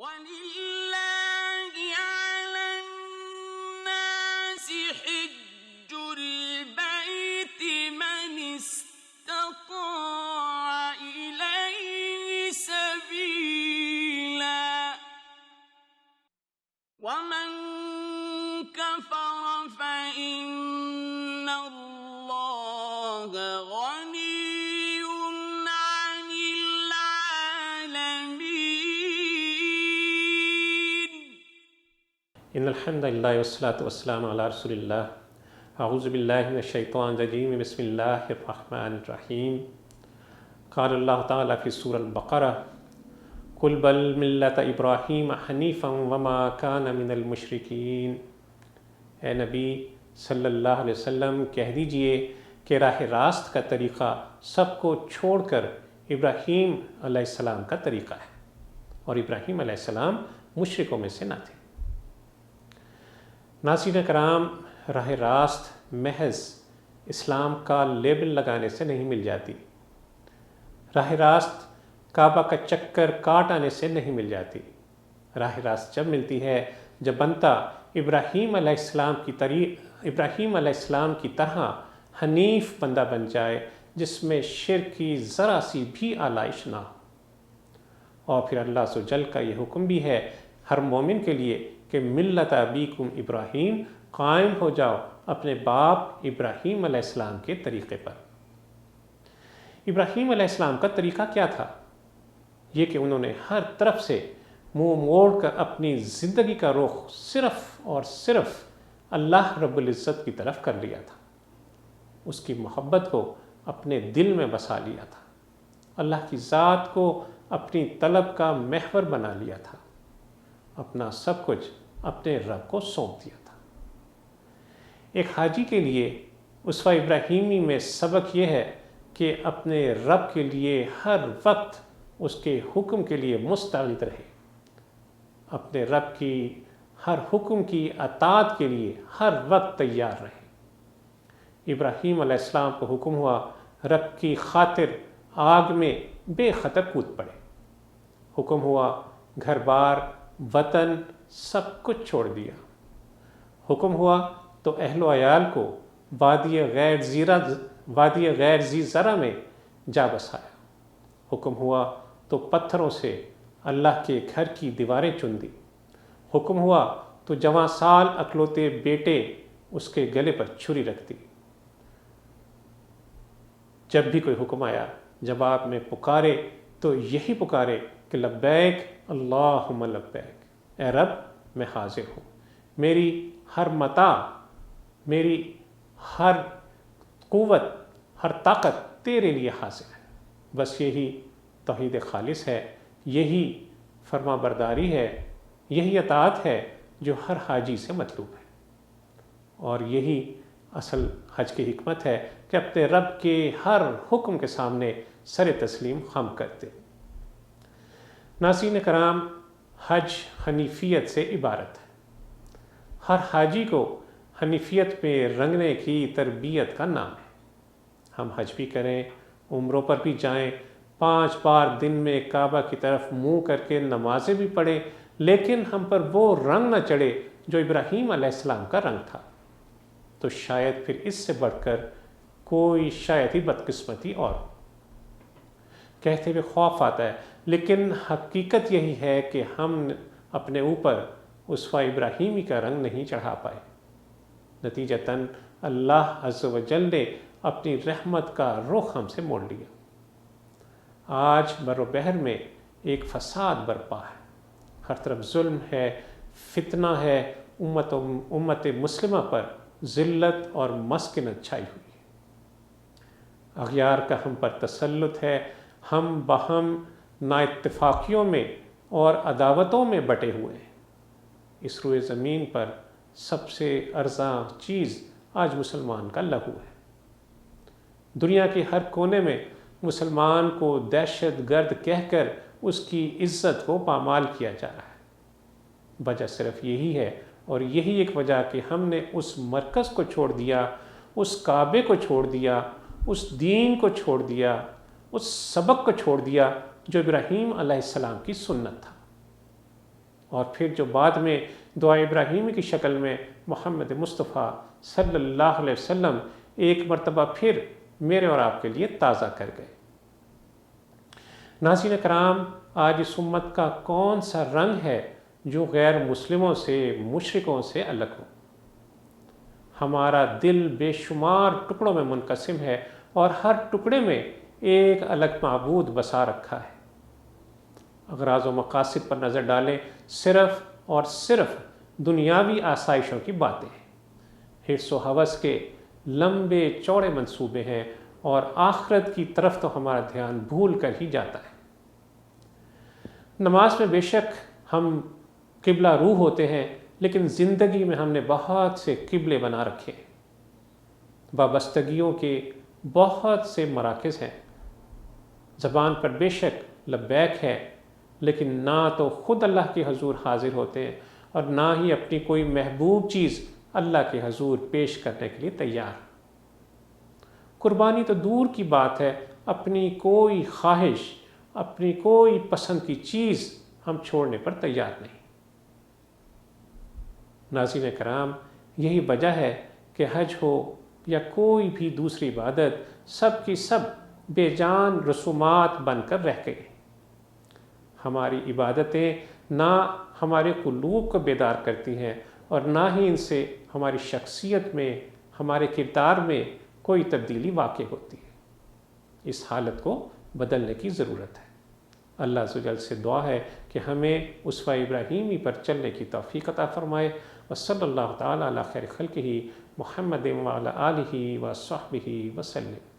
وَلِلَّهِ عَلَى النَّاسِ حِجُّ الْبَيْتِ مَنِ اسْتَطَاعَ إِلَيْهِ سَبِيلًا وَمَن كَفَرَ فَإِنَّ اللَّهَ غَنِيٌّ عَنِ الْعَالَمِينَ. ان الحمد للہ والصلاۃ والسلام علی رسول اللہ. اعوذ باللہ من الشیطان الرجیم. بسم اللہ الرحمن الرحیم. قال اللہ تعالیٰ فی سورۃ البقرہ: قل بل ملۃ ابراہیم حنیفا وما کان من المشرکین. اے نبی صلی اللہ علیہ وسلم کہہ دیجئے کہ راہ راست کا طریقہ سب کو چھوڑ کر ابراہیم علیہ السلام کا طریقہ ہے، اور ابراہیم علیہ السلام مشرکوں میں سے نہ تھے. ناظرین کرام، راہ راست محض اسلام کا لیبل لگانے سے نہیں مل جاتی. راہ راست کعبہ کا چکر کاٹ آنے سے نہیں مل جاتی. راہ راست جب ملتی ہے جب بندہ ابراہیم علیہ السلام کی طرح حنیف بندہ بن جائے، جس میں شرک کی ذرا سی بھی آلائش نہ ہو. اور پھر اللہ عز و جل کا یہ حکم بھی ہے ہر مومن کے لیے کہ ملت ابیکم ابراہیم، قائم ہو جاؤ اپنے باپ ابراہیم علیہ السلام کے طریقے پر. ابراہیم علیہ السلام کا طریقہ کیا تھا؟ یہ کہ انہوں نے ہر طرف سے منہ موڑ کر اپنی زندگی کا رخ صرف اور صرف اللہ رب العزت کی طرف کر لیا تھا. اس کی محبت کو اپنے دل میں بسا لیا تھا. اللہ کی ذات کو اپنی طلب کا محور بنا لیا تھا. اپنا سب کچھ اپنے رب کو سونپ دیا تھا. ایک حاجی کے لیے اسوہ ابراہیمی میں سبق یہ ہے کہ اپنے رب کے لیے ہر وقت اس کے حکم کے لیے مستعد رہے، اپنے رب کی ہر حکم کی اطاعت کے لیے ہر وقت تیار رہے. ابراہیم علیہ السلام کو حکم ہوا رب کی خاطر آگ میں بے خطر کود پڑے. حکم ہوا گھر بار وطن سب کچھ چھوڑ دیا. حکم ہوا تو اہل و عیال کو وادی غیر ذی زرع میں جا بسایا. حکم ہوا تو پتھروں سے اللہ کے گھر کی دیواریں چن دی. حکم ہوا تو جوان سال اکلوتے بیٹے اس کے گلے پر چھری رکھ دی. جب بھی کوئی حکم آیا جواب میں پکارے تو یہی پکارے کہ لبیک اللہم لبیک، اے رب میں حاضر ہوں، میری ہر متاع، میری ہر قوت، ہر طاقت تیرے لیے حاضر ہے. بس یہی توحید خالص ہے، یہی فرما برداری ہے، یہی اطاعت ہے جو ہر حاجی سے مطلوب ہے. اور یہی اصل حج کی حکمت ہے کہ اپنے رب کے ہر حکم کے سامنے سر تسلیم خم کرتے. ناظرین کرام، حج حنیفیت سے عبارت ہے. ہر حاجی کو حنیفیت میں رنگنے کی تربیت کا نام ہے. ہم حج بھی کریں، عمروں پر بھی جائیں، 5 بار دن میں کعبہ کی طرف منہ کر کے نمازیں بھی پڑھیں، لیکن ہم پر وہ رنگ نہ چڑھے جو ابراہیم علیہ السلام کا رنگ تھا، تو شاید پھر اس سے بڑھ کر کوئی شاید ہی بدقسمتی اور ہو. کہتے ہوئے خوف آتا ہے، لیکن حقیقت یہی ہے کہ ہم اپنے اوپر اسوہ ابراہیمی کا رنگ نہیں چڑھا پائے. نتیجتاً اللہ عز و جل نے اپنی رحمت کا رخ ہم سے موڑ لیا. آج بر و بحر میں ایک فساد برپا ہے، ہر طرف ظلم ہے، فتنہ ہے، امت مسلمہ پر ذلت اور مسکنت چھائی ہوئی ہے. اغیار کا ہم پر تسلط ہے، ہم باہم نااتفاقیوں میں اور عداوتوں میں بٹے ہوئے ہیں. اس روئے زمین پر سب سے ارزاں چیز آج مسلمان کا لہو ہے. دنیا کے ہر کونے میں مسلمان کو دہشت گرد کہہ کر اس کی عزت کو پامال کیا جا رہا ہے. وجہ صرف یہی ہے، اور یہی ایک وجہ کہ ہم نے اس مرکز کو چھوڑ دیا، اس کعبے کو چھوڑ دیا، اس دین کو چھوڑ دیا، اس سبق کو چھوڑ دیا جو ابراہیم علیہ السلام کی سنت تھا. اور پھر جو بعد میں دعا ابراہیمی کی شکل میں محمد مصطفیٰ صلی اللہ علیہ وسلم ایک مرتبہ پھر میرے اور آپ کے لیے تازہ کر گئے۔ ناظرین کرام، آج اس امت کا کون سا رنگ ہے جو غیر مسلموں سے، مشرکوں سے الگ ہو؟ ہمارا دل بے شمار ٹکڑوں میں منقسم ہے اور ہر ٹکڑے میں ایک الگ معبود بسا رکھا ہے۔ اغراض و مقاصد پر نظر ڈالیں، صرف اور صرف دنیاوی آسائشوں کی باتیں ہیں، حرص و ہوس کے لمبے چوڑے منصوبے ہیں، اور آخرت کی طرف تو ہمارا دھیان بھول کر ہی جاتا ہے۔ نماز میں بے شک ہم قبلہ رو ہوتے ہیں، لیکن زندگی میں ہم نے بہت سے قبلے بنا رکھے ہیں۔ وابستگیوں کے بہت سے مراکز ہیں۔ زبان پر بے شک لبیک ہے، لیکن نہ تو خود اللہ کے حضور حاضر ہوتے ہیں اور نہ ہی اپنی کوئی محبوب چیز اللہ کے حضور پیش کرنے کے لیے تیار۔ قربانی تو دور کی بات ہے، اپنی کوئی خواہش، اپنی کوئی پسند کی چیز ہم چھوڑنے پر تیار نہیں۔ ناظرین کرام، یہی وجہ ہے کہ حج ہو یا کوئی بھی دوسری عبادت، سب کی سب بے جان رسومات بن کر رہ گئی۔ ہماری عبادتیں نہ ہمارے قلوب کو بیدار کرتی ہیں اور نہ ہی ان سے ہماری شخصیت میں، ہمارے کردار میں کوئی تبدیلی واقع ہوتی ہے۔ اس حالت کو بدلنے کی ضرورت ہے۔ اللہ عز و جل سے دعا ہے کہ ہمیں اسوہ ابراہیمی پر چلنے کی توفیق عطا فرمائے۔ وصلی اللہ تعالی علی خیر خلقہ محمد وعلی آلہ وصحبہ وسلم۔